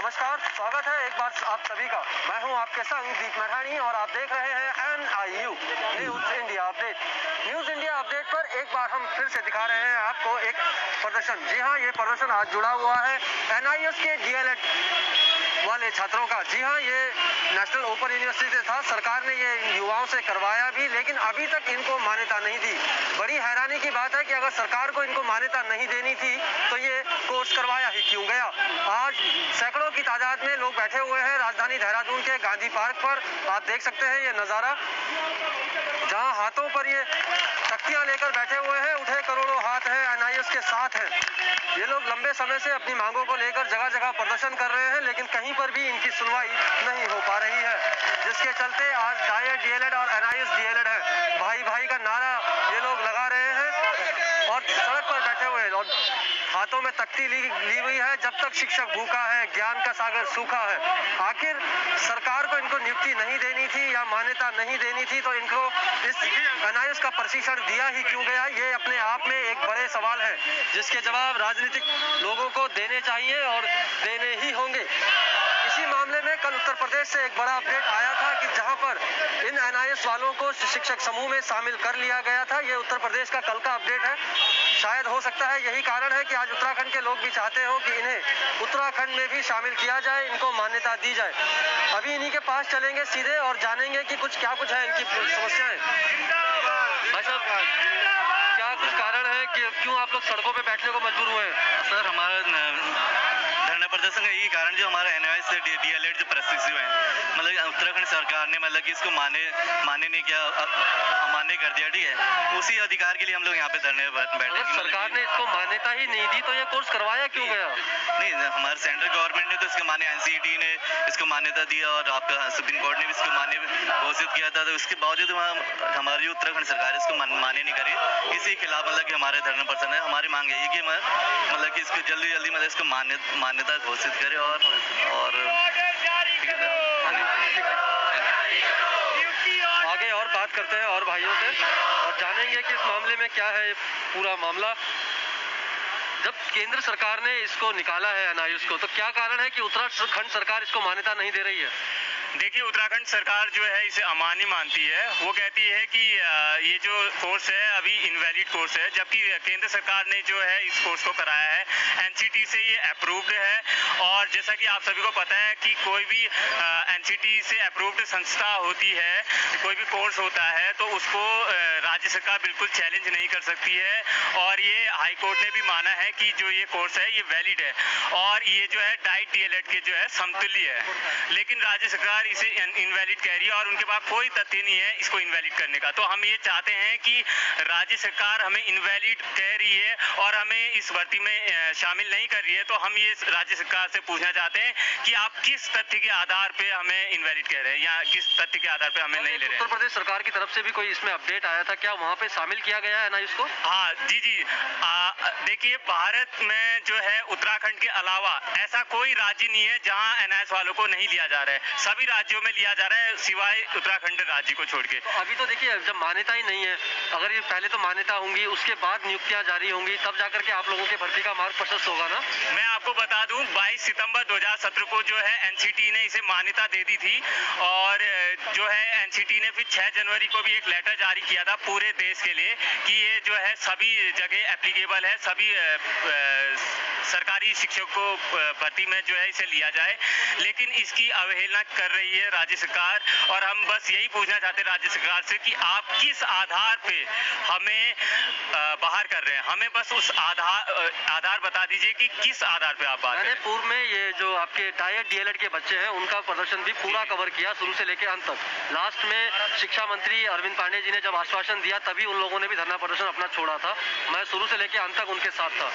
नमस्कार, स्वागत है एक बार आप सभी का। मैं हूं आपके संग दीप मरहानी और आप देख रहे हैं NIU news India update. News India update पर एक बार हम फिर से दिखा रहे हैं आपको एक प्रदर्शन। जी हां, ये प्रदर्शन आज जुड़ा हुआ है NIS के DLED वाले छात्रों का। जी हाँ, ये नेशनल ओपन यूनिवर्सिटी से था। सरकार ने ये युवाओं से करवाया भी, लेकिन अभी तक इनको मान्यता नहीं दी। बड़ी हैरानी की बात है कि अगर सरकार को इनको मान्यता नहीं देनी थी तो ये कोर्स करवाया ही क्यों गया। आज सैकड़ों की तादाद में लोग बैठे हुए हैं राजधानी देहरादून के गांधी पार्क पर। आप देख सकते हैं ये नज़ारा, जहां हाथों पर ये तख्तियां लेकर बैठे हुए हैं। उठे करोड़ों हाथ है, NIS के साथ है। ये लोग लंबे समय से अपनी मांगों को लेकर जगह जगह प्रदर्शन कर रहे हैं, लेकिन कहीं पर भी इनकी सुनवाई नहीं हो पा रही है, जिसके चलते आज डायट DLED और NIS DLED है। भाई भाई का नारा ये लोग लगा रहे हैं और सड़क पर बैठे हुए हैं और हाथों में तख्ती ली हुई है। जब तक शिक्षक भूखा है, ज्ञान का सागर सूखा है। आखिर सरकार को इनको नियुक्ति नहीं देनी थी या मान्यता नहीं देनी थी तो इनको इस NIS का प्रशिक्षण दिया ही क्यों गया, ये अपने आप में एक बड़े सवाल है, जिसके जवाब राजनीतिक लोगों को देने चाहिए और देने ही होंगे। इसी मामले में कल उत्तर प्रदेश से एक बड़ा अपडेट आया था कि जहां पर इन NIS वालों को शिक्षक समूह में शामिल कर लिया गया था। ये उत्तर प्रदेश का कल का अपडेट है। शायद हो सकता है यही कारण है कि आज उत्तराखंड के लोग भी चाहते हो कि इन्हें उत्तराखंड में भी शामिल किया जाए, इनको मान्यता दी जाए। अभी इन्हीं के पास चलेंगे सीधे और जानेंगे कि कुछ है इनकी समस्याएं। भाई साहब, क्या कुछ कारण है कि क्यों आप लोग सड़कों पे बैठने को मजबूर हुए हैं? सर, हमारा धरना प्रदर्शन का यही कारण जो हमारा NIS से DLED जो प्रशिक्षु है, मतलब उत्तराखंड सरकार ने मतलब कि इसको माने नहीं किया, अमान्य कर दिया। ठीक है, उसी अधिकार के लिए हम लोग यहाँ पे धरने बैठे। सरकार ने इसको मान्यता ही नहीं दी तो ये कोर्स करवाया क्यों गया? नहीं, हमारे सेंट्रल गवर्नमेंट ने तो इसको माने, NCT ने इसको मान्यता दिया और आपका सुप्रीम कोर्ट ने भी इसको मान्य घोषित किया था। तो इसके बावजूद हमारी उत्तराखंड सरकार इसको मान्य नहीं करी। इसी खिलाफ मतलब कि हमारे धरना प्रदर्शन है। हमारी मांग है कि मतलब कि इसको जल्दी मतलब इसको मान्यता घोषित करे और आगे और बात करते हैं और भाइयों से और जानेंगे कि इस मामले में क्या है पूरा मामला। जब केंद्र सरकार ने इसको निकाला है NIS को, तो क्या कारण है कि उत्तराखंड सरकार इसको मान्यता नहीं दे रही है? देखिए, उत्तराखंड सरकार जो है इसे अमान्य मानती है। वो कहती है कि ये जो कोर्स है अभी इनवैलिड कोर्स है, जबकि केंद्र सरकार ने जो है इस कोर्स को कराया है, NCT से ये अप्रूव्ड है। और जैसा कि आप सभी को पता है कि कोई भी NCT से अप्रूव्ड संस्था होती है, कोई भी कोर्स होता है तो उसको राज्य सरकार बिल्कुल चैलेंज नहीं कर सकती है। और ये हाई कोर्ट ने भी माना है कि जो ये कोर्स है ये वैलिड है और ये जो है डाइट DLED के जो है समतुल्य है। लेकिन राज्य सरकार इसे इनवैलिड कह रही है और उनके पास कोई तथ्य नहीं है इसको इनवैलिड करने का। तो हम ये चाहते हैं कि राज्य सरकार हमें इनवैलिड कह रही है और हमें इस भर्ती में शामिल नहीं कर रही है, तो हम ये राज्य सरकार से पूछना चाहते हैं कि आप किस तथ्य के आधार पे हमें इनवैलिड कह रहे हैं या किस तथ्य के आधार पे हमें नहीं ले रहे हैं। उत्तर प्रदेश सरकार की तरफ से भी कोई इसमें अपडेट आया था क्या? वहाँ पे शामिल किया गया है NIS को? हाँ जी, देखिए, भारत में जो है उत्तराखंड के अलावा ऐसा कोई राज्य नहीं है जहाँ NIS वालों को नहीं लिया जा रहा है। सभी राज्यों में लिया जा रहा है सिवाय उत्तराखंड राज्य को छोड़ के। तो अभी तो देखिए, जब मान्यता ही नहीं है, अगर ये पहले तो मान्यता होंगी, उसके बाद नियुक्तियां जारी होंगी, तब जाकर के आप लोगों के भर्ती का मार्ग प्रशस्त होगा ना? मैं आपको बता दूं, 22 सितंबर 2017 को जो है NCT ने इसे मान्यता दे दी थी और जो है NCT ने फिर 6 जनवरी को भी एक लेटर जारी किया था पूरे देश के लिए कि ये जो है सभी जगह एप्लीकेबल है, सभी सरकारी शिक्षक को भर्ती में जो है इसे लिया जाए। लेकिन इसकी अवहेलना कर रही है राज्य सरकार और हम बस यही पूछना चाहते हैं राज्य सरकार से कि आप किस आधार पे हमें बाहर कर रहे हैं। हमें बस उस आधार बता दीजिए कि किस आधार पे आप बात कर रहे हैं। पूर्व में ये जो आपके डायट DLED के बच्चे हैं उनका प्रदर्शन भी पूरा कवर किया शुरू से लेकर अंत तक। लास्ट में शिक्षा मंत्री अरविंद पांडे जी ने जब आश्वासन दिया तभी उन लोगों ने भी धरना प्रदर्शन अपना छोड़ा था। मैं शुरू से लेकर अंत तक उनके साथ था।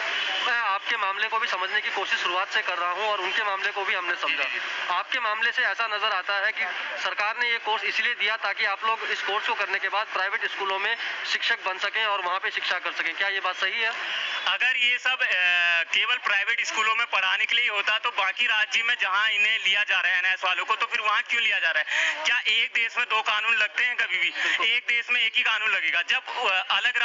मैं आपके मामले को भी समझने की कोशिश शुरुआत से कर रहा हूं और उनके मामले को भी हमने समझा। आपके मामले से ऐसा नजर आता है कि सरकार ने ये कोर्स इसलिए दिया ताकि आप लोग इस कोर्स को करने के बाद प्राइवेट स्कूलों में शिक्षक बन सकें और वहाँ पे शिक्षा कर सकें। क्या ये बात सही है? अगर ये सब केवल प्राइवेट स्कूलों में पढ़ाने के लिए होता तो बाकी राज्य में जहाँ इन्हें लिया जा रहा है NIS वालों को, तो फिर वहाँ क्यों लिया जा रहा है? क्या एक देश में दो कानून लगते हैं? कभी भी एक देश में एक ही कानून लगेगा। जब अलग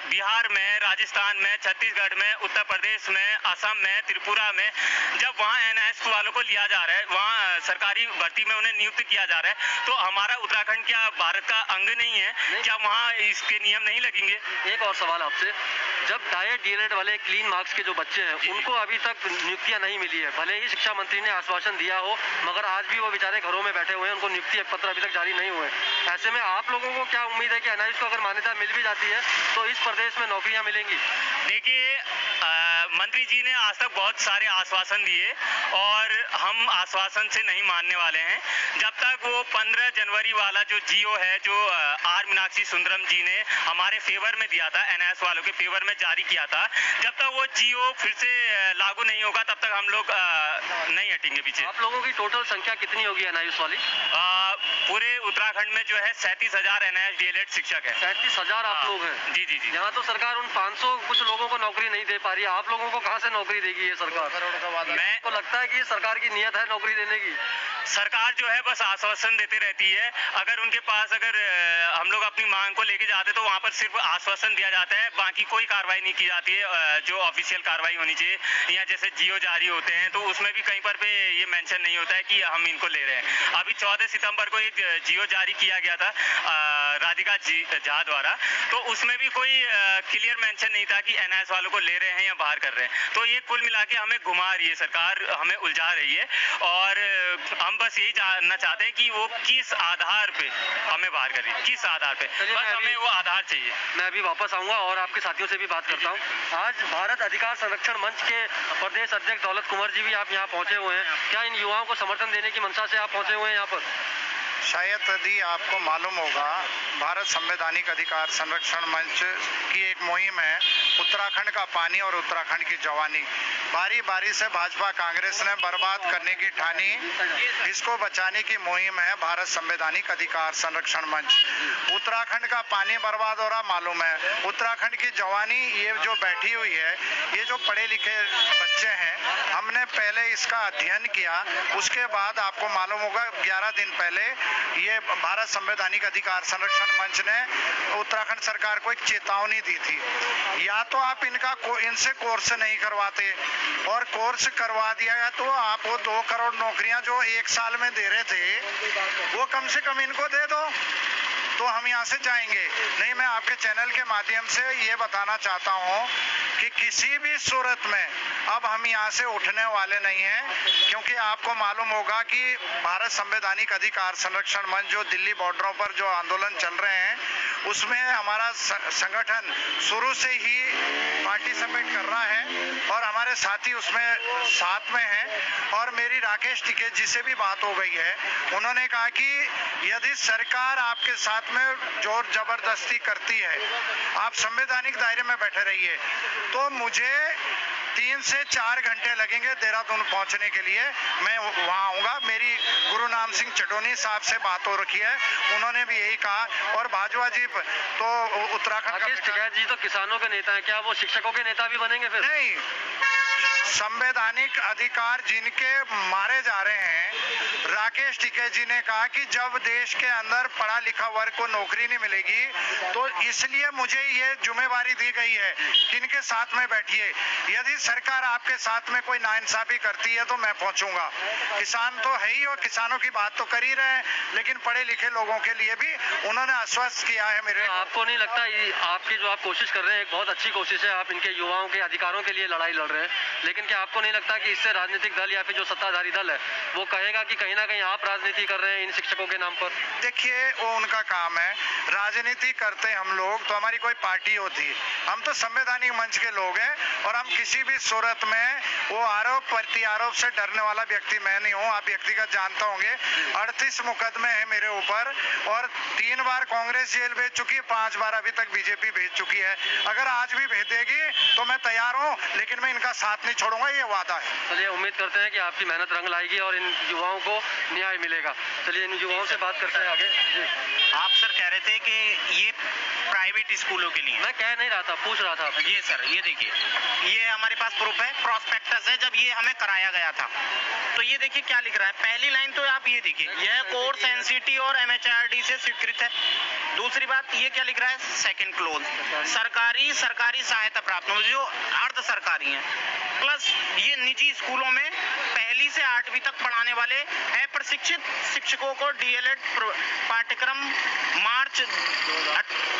बिहार में, राजस्थान में, छत्तीसगढ़ में, उत्तर प्रदेश में, असम में, त्रिपुरा में जब वहाँ NIS कास्ट वालों को लिया जा रहा है, वहाँ सरकारी भर्ती में उन्हें नियुक्त किया जा रहा है, तो हमारा उत्तराखंड क्या भारत का अंग नहीं है? क्या वहाँ इसके नियम नहीं लगेंगे? एक और सवाल आपसे, जब डाइट डीएलएड वाले क्लीन मार्क्स के जो बच्चे हैं उनको अभी तक नियुक्तियां नहीं मिली है, भले ही शिक्षा मंत्री ने आश्वासन दिया हो, मगर आज भी वो बेचारे घरों में बैठे हुए हैं, उनको नियुक्ति पत्र अभी तक जारी नहीं हुए। ऐसे में आप लोगों को क्या उम्मीद है कि एनआईएस को अगर मान्यता मिल भी जाती है तो इस प्रदेश में नौकरियां मिलेंगी? देखिए, मंत्री जी ने आज तक बहुत सारे आश्वासन दिए और हम आश्वासन से नहीं मानने वाले हैं। जब तक वो 15 जनवरी वाला जो जीओ है, जो आर मीनाक्षी सुंदरम जी ने हमारे फेवर में दिया था, एनआईएस वालों के फेवर में जारी किया था, जब तक वो जीओ फिर से लागू नहीं होगा तब तक हम लोग नहीं हटेंगे पीछे। आप लोगों की टोटल संख्या कितनी होगी एनआईएस वाली? पूरे उत्तराखंड में जो है 37,000 एनआईएस डीएलएड शिक्षक है। 37,000 आप लोग हैं? जी जी जी। यहाँ तो सरकार उन 500 कुछ लोगों को नौकरी नहीं दे पा रही है, आप लोगों को कहाँ से नौकरी देगी ये सरकार? मैं तो लगता है कि ये सरकार की नीयत है नौकरी देने की। सरकार जो है बस आश्वासन देते रहती है। अगर उनके पास हम लोग अपनी मांग को लेके जाते तो वहाँ पर सिर्फ आश्वासन दिया जाता है, बाकी कोई कार्रवाई नहीं की जाती है जो ऑफिशियल कार्रवाई होनी चाहिए। या जैसे जियो जारी होते हैं तो उसमें भी कहीं पर भी ये मेंशन नहीं होता है कि हम इनको ले रहे हैं। अभी 14 सितंबर को एक जियो जारी किया गया था राधिका झा द्वारा, तो उसमें भी कोई क्लियर मेंशन नहीं था कि एनआईएस वालों को ले रहे हैं या बाहर कर रहे हैं। तो ये कुल मिला के हमें घुमा रही है सरकार, हमें उलझा रही है और हम बस यही जानना चाहते हैं कि वो किस आधार पे हमें बाहर कर रही है, किस आधार पे, बस हमें वो आधार चाहिए। मैं अभी वापस आऊंगा और आपके साथियों से भी बात करता हूँ। आज भारत अधिकार संरक्षण मंच के प्रदेश अध्यक्ष दौलत कुंवर जी भी आप यहाँ पहुँचे हुए हैं, क्या इन युवाओं को समर्थन देने की मंशा से आप पहुँचे हुए हैं यहाँ पर? शायद यदि आपको मालूम होगा, भारत संवैधानिक अधिकार संरक्षण मंच की एक मुहिम है, उत्तराखंड का पानी और उत्तराखंड की जवानी। बारी बारी से भाजपा कांग्रेस ने बर्बाद करने की ठानी, इसको बचाने की मुहिम है भारत संवैधानिक अधिकार संरक्षण मंच। उत्तराखंड का पानी बर्बाद हो रहा मालूम है, उत्तराखंड की जवानी ये जो बैठी हुई है, ये जो पढ़े लिखे बच्चे हैं, हमने पहले इसका अध्ययन किया, उसके बाद आपको मालूम होगा 11 दिन पहले ये भारत संवैधानिक अधिकार संरक्षण मंच ने उत्तराखंड सरकार को एक चेतावनी दी थी, या तो आप इनसे कोर्स नहीं करवाते और कोर्स करवा दिया गया तो आप वो 2 करोड़ नौकरियां जो 1 साल में दे रहे थे वो कम से कम इनको दे दो तो हम यहाँ से जाएंगे। नहीं, मैं आपके चैनल के माध्यम से ये बताना चाहता हूँ कि किसी भी सूरत में अब हम यहाँ से उठने वाले नहीं हैं, क्योंकि आपको मालूम होगा कि भारत संवैधानिक अधिकार संरक्षण मंच जो दिल्ली बॉर्डरों पर जो आंदोलन चल रहे हैं उसमें हमारा संगठन शुरू से ही पार्टिसिपेट कर रहा है और हमारे साथी उसमें साथ में हैं। और मेरी राकेश टिकैत जी से भी बात हो गई है, उन्होंने कहा कि यदि सरकार आपके साथ में जोर जबरदस्ती करती है, आप संवैधानिक दायरे में बैठे रहिए, तो मुझे 3 से 4 घंटे लगेंगे देहरादून पहुंचने के लिए, मैं वहां आऊंगा। मेरी गुरु नाम सिंह चटोनी साहब से बात हो रखी है, उन्होंने भी यही कहा। और भाजपा जी तो उत्तराखंड टिकैत जी तो किसानों के नेता हैं, क्या वो शिक्षकों के नेता भी बनेंगे फिर? नहीं, संवैधानिक अधिकार जिनके मारे जा रहे हैं, राकेश टिकैत जी ने कहा कि जब देश के अंदर पढ़ा लिखा वर्ग को नौकरी नहीं मिलेगी तो इसलिए मुझे ये जिम्मेवारी दी गई है कि इनके साथ में बैठिए। यदि सरकार आपके साथ में कोई नाइंसाफी करती है तो मैं पहुंचूंगा। किसान तो है ही और किसानों की बात तो कर ही रहे हैं, लेकिन पढ़े लिखे लोगों के लिए भी उन्होंने आश्वस्त किया है मेरे। आपको नहीं लगता आपकी जो आप कोशिश कर रहे हैं एक बहुत अच्छी कोशिश है, आप इनके युवाओं के अधिकारों के लिए लड़ाई लड़ रहे हैं, लेकिन क्या आपको नहीं लगता कि इससे राजनीतिक दल या फिर जो सत्ताधारी दल है वो कहेगा कि कहीं ना कहीं आप राजनीति कर रहे हैं इन शिक्षकों के नाम पर? देखिए, वो उनका काम है, राजनीति करते हम लोग तो हमारी कोई पार्टी होती है, हम तो संवैधानिक मंच के लोग हैं और हम किसी भी सूरत में वो आरोप प्रत्यारोप से डरने वाला व्यक्ति मैं नहीं हूँ। आप व्यक्तिगत जानते होंगे 38 मुकदमे हैं मेरे ऊपर और 3 बार कांग्रेस जेल भेज चुकी है, 5 बार अभी तक बीजेपी भेज चुकी है। अगर आज भी भेज देगी तो मैं तैयार हूँ, लेकिन मैं इनका साथ नहीं छोड़ूंगा, ये वादा है। चलिए, उम्मीद करते हैं कि आपकी मेहनत रंग लाएगी और इन युवाओं को न्याय मिलेगा। चलिए इन युवाओं से बात करते हैं आगे। आप सर कह रहे थे कि ये प्राइवेट स्कूलों के लिए, मैं कह नहीं रहा था, पूछ रहा था। ये सर ये देखिए, ये हमारे पास प्रूफ है, प्रॉस्पेक्टस है, जब ये हमें कराया गया था तो ये देखिए क्या लिख रहा है। पहली लाइन तो आप ये देखिए, यह कोर्स एनसीटी और एमएचआरडी से स्वीकृत है। दूसरी बात ये क्या लिख रहा है, सेकंड क्लोज, सरकारी सहायता प्राप्त, जो अर्ध सरकारी है, प्लस ये निजी स्कूलों में 1 से 8वीं तक पढ़ाने वाले अप्रशिक्षित शिक्षकों को डीएलएड पाठ्यक्रम मार्च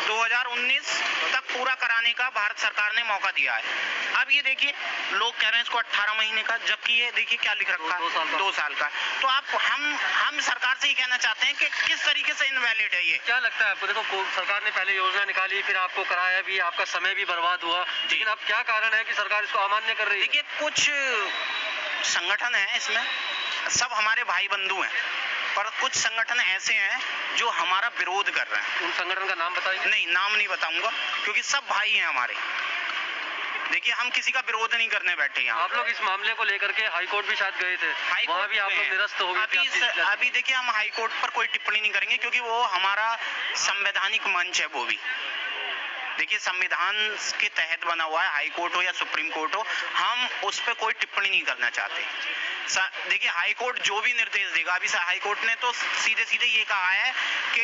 2019 तक पूरा कराने का भारत सरकार ने मौका दिया है। अब ये देखिए लोग कह रहे हैं इसको 18 महीने का, जबकि ये देखिए क्या लिख रखा है 2 साल का। तो आप हम सरकार से ही कहना चाहते हैं कि किस तरीके से इनवैलिड है ये। क्या लगता है आपको? देखो सरकार ने पहले योजना निकाली, फिर आपको कराया भी, आपका समय भी बर्बाद हुआ, लेकिन अब क्या कारण है कि सरकार इसको अमान्य कर रही है? देखिए कुछ संगठन है इसमें, सब हमारे भाई बंधु हैं, पर कुछ संगठन ऐसे हैं जो हमारा विरोध कर रहे हैं। उन संगठन का नाम बताइए। नहीं, नाम नहीं बताऊंगा क्योंकि सब भाई हैं हमारे। देखिए हम किसी का विरोध नहीं करने बैठे यहाँ। आप लोग इस मामले को लेकर के हाई कोर्ट भी शायद गए थे, वहाँ भी आप लोग निरस्त हो गए। अभी देखिए हम हाई कोर्ट पर कोई टिप्पणी नहीं करेंगे क्योंकि वो हमारा संवैधानिक मंच है। वो भी देखिए संविधान के तहत बना हुआ है, हाई कोर्ट हो या सुप्रीम कोर्ट हो, हम उस पर कोई टिप्पणी नहीं करना चाहते। देखिए हाई कोर्ट जो भी निर्देश देगा, अभी हाई कोर्ट ने तो सीधे सीधे ये कहा है कि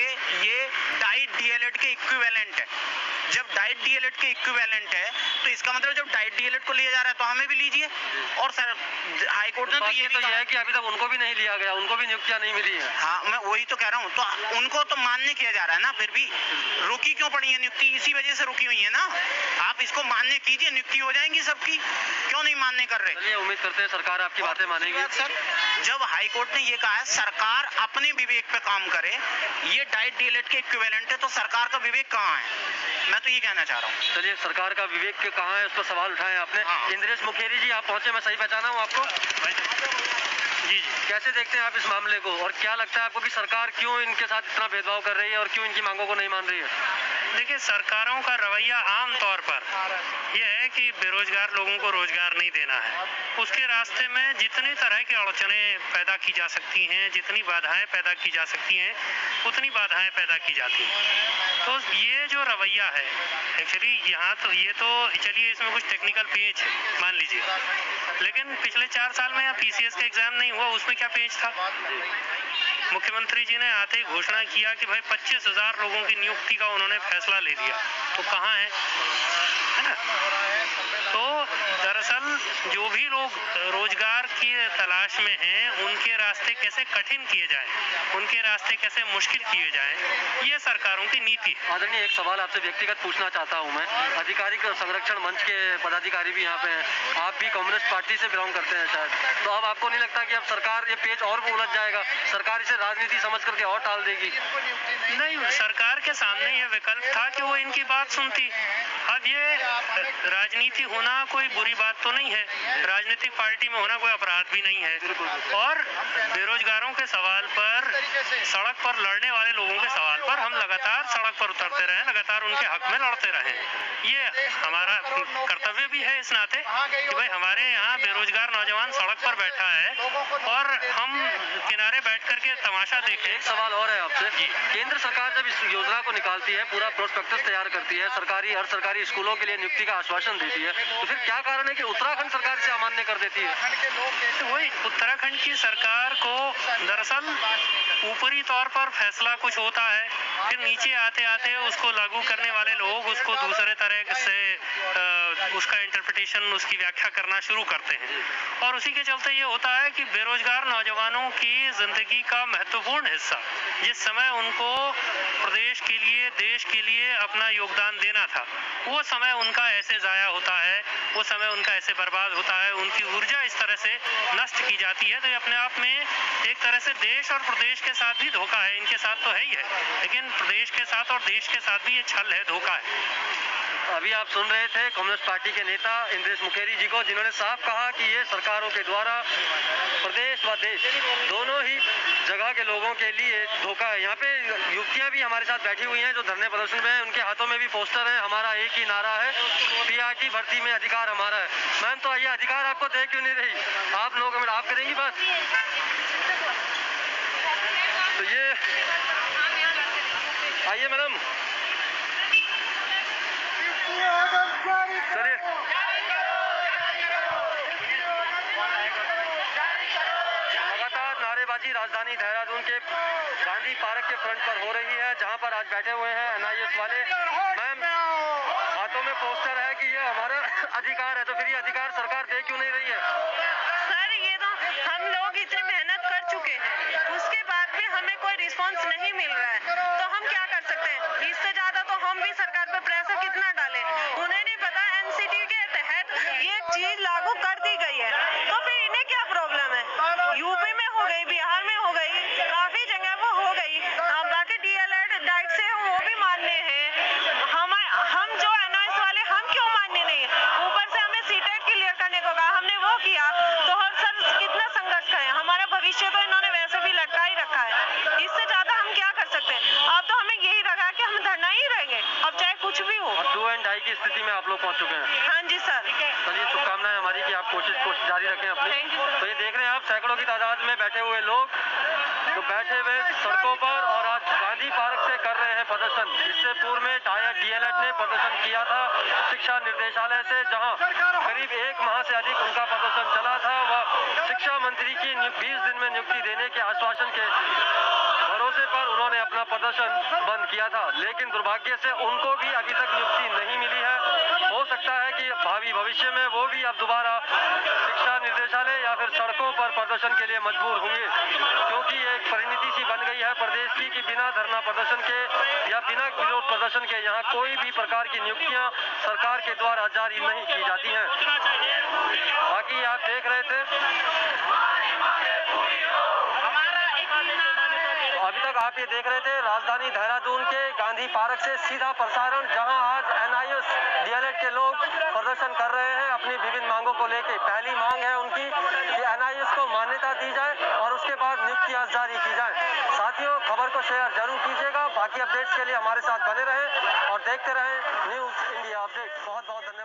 ये डाइट डीएलएड के इक्विवेलेंट है। जब डाइट डीएलएड के इक्विवेलेंट है तो इसका मतलब जब डाइट डीएलएड को लिया जा रहा है तो हमें भी लीजिए। और सर हाई कोर्ट ने तो ये है कि अभी तक उनको भी नहीं लिया गया, उनको भी नियुक्तियां नहीं मिली है। हाँ, मैं वही तो कह रहा हूँ, तो उनको तो मान्य किया जा रहा है ना, फिर भी रुकी क्यों पड़ी है नियुक्ति? इसी वजह से रुकी हुई है ना। आप इसको मान्य कीजिए, नियुक्ति हो जाएंगी सबकी, क्यों नहीं मान्य कर रहे? चलिए उम्मीद करते हैं सरकार आपकी बातें मानेगी। सर जब हाई कोर्ट ने ये कहा है सरकार अपने विवेक पे काम करे, ये डाइट डीएलएड के इक्विवेलेंट है, तो सरकार का विवेक कहाँ है? मैं तो ये कहना चाह रहा हूँ। चलिए सरकार का विवेक कहाँ है, उस पर सवाल उठाए आपने। इंद्रेश मुखेरी जी आप पहुंचे, मैं सही पहचाना हूँ आपको? जी, कैसे देखते हैं आप इस मामले को, और क्या लगता है आपको कि सरकार क्यों इनके साथ इतना भेदभाव कर रही है और क्यों इनकी मांगों को नहीं मान रही है? देखिए सरकारों का रवैया आम तौर पर यह है कि बेरोजगार लोगों को रोजगार नहीं देना है। उसके रास्ते में जितनी तरह की अड़चनें पैदा की जा सकती हैं, जितनी बाधाएं पैदा की जा सकती हैं, उतनी बाधाएं पैदा की जाती हैं। तो ये जो रवैया है एक्चुअली यहाँ तो ये तो चलिए इसमें कुछ टेक्निकल पेच है मान लीजिए, लेकिन पिछले 4 साल में यहाँ पीसीएस का एग्जाम नहीं हुआ, उसमें क्या पेच था? मुख्यमंत्री जी ने आते ही घोषणा किया कि भाई 25,000 लोगों की नियुक्ति का उन्होंने फैसला ले लिया, तो कहाँ है ना? तो दरअसल जो भी लोग रोजगार की तलाश में हैं उनके रास्ते कैसे कठिन किए जाएं, उनके रास्ते कैसे मुश्किल किए जाएं, ये सरकारों की नीति है। आदरणीय एक सवाल आपसे व्यक्तिगत पूछना चाहता हूं मैं, आधिकारिक संरक्षण मंच के पदाधिकारी भी यहाँ पे हैं, आप भी कम्युनिस्ट पार्टी से बिलोंग करते हैं शायद, तो अब आपको नहीं लगता कि अब सरकार ये पेच और उलझ जाएगा, सरकार इसे राजनीति समझ करके और टाल देगी? नहीं, सरकार के सामने ये विकल्प था कि वो इनकी बात सुनती। अब ये राजनीति होना कोई बुरी बात तो नहीं है, राजनीतिक पार्टी में होना कोई अपराध भी नहीं है, और बेरोजगारों के सवाल पर, सड़क पर लड़ने वाले लोगों के सवाल पर हम लगातार सड़क पर उतरते रहे, लगातार उनके हक में लड़ते रहे। ये हमारा कर्तव्य भी है इस नाते कि भाई हमारे यहाँ बेरोजगार नौजवान सड़क पर बैठा है और हम किनारे बैठ करके तमाशा देखें। एक सवाल और है आपसे, केंद्र सरकार जब इस योजना को निकालती है, पूरा प्रोस्पेक्टस तैयार करती है, सरकारी और सरकारी स्कूलों के लिए नियुक्ति का आश्वासन देती है, तो फिर क्या कारण है कि उत्तराखंड सरकार से अमान्य कर देती है? तो वही उत्तराखंड की सरकार को दरअसल ऊपरी तौर पर फैसला कुछ होता है, फिर नीचे आते आते उसको लागू करने वाले लोग उसको दूसरे तरह से उसका इंटरप्रिटेशन, उसकी व्याख्या करना शुरू करते हैं, और उसी के चलते ये होता है कि बेरोजगार नौजवानों की जिंदगी का महत्वपूर्ण हिस्सा, जिस समय उनको प्रदेश के लिए, देश के लिए अपना योगदान देना था, वो समय उनका ऐसे जाया होता है, वो समय उनका ऐसे बर्बाद होता है, उनकी ऊर्जा इस तरह से नष्ट की जाती है। तो ये अपने आप में एक तरह से देश और प्रदेश के साथ भी धोखा है, इनके साथ तो है ही है, लेकिन प्रदेश के साथ और देश के साथ भी ये छल है, धोखा है। अभी आप सुन रहे थे कम्युनिस्ट पार्टी के नेता इंद्रेश मुखेरी जी को, जिन्होंने साफ कहा कि ये सरकारों के द्वारा प्रदेश व देश दोनों ही जगह के लोगों के लिए धोखा है। यहाँ पे युवतियाँ भी हमारे साथ बैठी हुई हैं जो धरने प्रदर्शन में हैं, उनके हाथों में भी पोस्टर है, हमारा एक ही नारा है, पीआरटी भर्ती में अधिकार हमारा है। मैम तो ये अधिकार आपको दे क्यों नहीं रही? आप लोग आप करेंगी बात? तो ये आइए मैडम, चलिए लगातार नारेबाजी राजधानी देहरादून के गांधी पार्क के फ्रंट पर हो रही है, जहां पर आज बैठे हुए हैं एनआईएस वाले। मैम हाथों में पोस्टर है कि ये हमारा अधिकार है, तो फिर ये अधिकार सरकार दे क्यों नहीं रही है? सर ये तो हम लोग यूपी में हो गई, बिहार में हो गई, काफी जगह वो हो गई। बाकी डीएलएड डाइट से वो भी मान्य है। हम जो एनआईएस वाले हम क्यों मान्य नहीं? ऊपर से हमें सीटेट क्लियर करने को कहा, हमने वो किया तो हर सर कितना संघर्ष करें? हमारा भविष्य तो इन्होंने वैसे भी लटका ही रखा है, इससे ज्यादा हम क्या कर सकते हैं? अब तो हमें यही लगा कि हम धरना ही रहेंगे, अब चाहे कुछ भी हो। और 2 एंड ढाई की स्थिति में आप लोग पहुंच चुके हैं। हाँ जी सर। चलिए, शुभकामनाएं हमारी कि आप कोशिश जारी रखें अपनी। Thank you, sir. तो ये देख रहे हैं आप सैकड़ों की तादाद में बैठे हुए लोग, तो बैठे हुए सड़कों पर और आज गांधी पार्क से कर रहे हैं प्रदर्शन। इससे पूर्व में डीएलएड ने प्रदर्शन किया था शिक्षा निर्देशालय से, जहां करीब 1 माह से अधिक उनका प्रदर्शन चला था। वह शिक्षा मंत्री की 20 दिन में नियुक्ति देने के आश्वासन के भरोसे पर उन्होंने अपना प्रदर्शन बंद किया था, लेकिन दुर्भाग्य से उनको भी अभी तक नियुक्ति नहीं मिली है। हो सकता है कि भावी भविष्य में वो भी अब दोबारा शिक्षा निर्देशालय या फिर सड़कों पर प्रदर्शन के लिए मजबूर होंगे, क्योंकि एक परिणति सी बन गई है प्रदेश की कि बिना धरना प्रदर्शन के या बिना विरोध प्रदर्शन के यहाँ कोई भी प्रकार की नियुक्तियाँ सरकार के द्वारा जारी नहीं की जाती हैं। बाकी आप देख रहे थे, अभी तक आप ये देख रहे थे राजधानी देहरादून के गांधी पार्क से सीधा प्रसारण, जहां आज एनआईएस डीएलएड के लोग प्रदर्शन कर रहे हैं अपनी विभिन्न मांगों को लेकर। पहली मांग है उनकी कि एनआईएस को मान्यता दी जाए और उसके बाद नियुक्तियां जारी की जाए। साथियों, खबर को शेयर जरूर कीजिएगा। बाकी अपडेट्स के लिए हमारे साथ बने रहें और देखते रहें न्यूज़ इंडिया अपडेट। बहुत बहुत धन्यवाद।